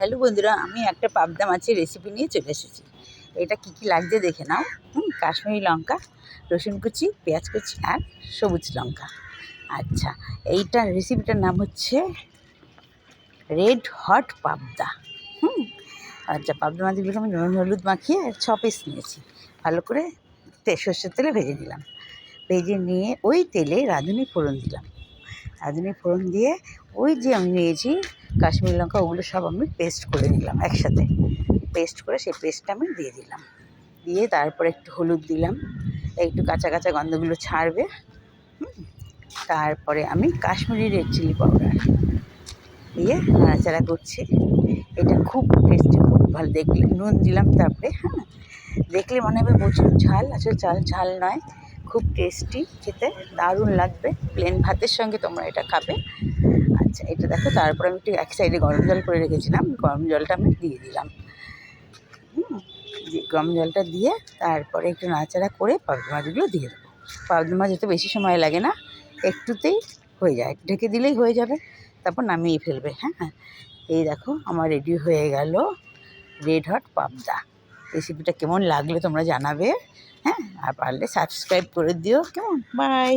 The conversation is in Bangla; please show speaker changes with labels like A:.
A: হ্যালো বন্ধুরা, আমি একটা পাবদা মাছের রেসিপি নিয়ে চলে এসেছি। এটা কি কি লাগছে দেখে নাও। কাশ্মীরি লঙ্কা, রসুন কুচি, পেঁয়াজ কুচি আর সবুজ লঙ্কা। আচ্ছা, এইটার রেসিপিটার নাম হচ্ছে রেড হট পাবদা। আচ্ছা, পাবদা মাছগুলোকে আমি নুন হলুদ মাখিয়ে 6 পিস নিয়েছি। ভালো করে সর্ষের তেলে ভেজে নিলাম। ভেজে নিয়ে ওই তেলে রাঁধুনি ফোড়ন দিলাম। রাঁধুনি ফোড়ন দিয়ে ওই যে আমি নিয়েছি কাশ্মীরি লঙ্কা, ওগুলো সব আমি পেস্ট করে নিলাম একসাথে। পেস্ট করে সেই পেস্টটা আমি দিয়ে দিলাম। দিয়ে তারপরে একটু হলুদ দিলাম, একটু কাঁচা কাঁচা গন্ধগুলো ছাড়বে। তারপরে আমি কাশ্মীরি রেড চিলি পাউডার দিয়ে নাড়াচাড়া করছি। এটা খুব টেস্টি, খুব ভালো। দেখলে নুন দিলাম তারপরে, দেখলে মনে হবে প্রচুর ঝাল, আসলে ঝাল নয়, খুব টেস্টি, খেতে দারুণ লাগবে। প্লেন ভাতের সঙ্গে তোমরা এটা খাবে। আচ্ছা, এটা দেখো। তারপরে আমি একটু এক সাইডে গরম জল করে রেখেছিলাম, গরম জলটা আমি দিয়ে দিলাম। গরম জলটা দিয়ে তারপরে একটু নাড়াচাড়া করে পাবদা মাছগুলো দিয়ে দেবো। পাবদা মাছ এতে বেশি সময় লাগে না, একটুতেই হয়ে যায়, ঢেকে দিলেই হয়ে যাবে। তারপর নামিয়ে ফেলবে। এই দেখো, আমার রেডি হয়ে গেল রেড হট পাবদা। রেসিপিটা কেমন লাগলো তোমরা জানাবে। আর পারলে সাবস্ক্রাইব করে দিও। কেমন, বাই।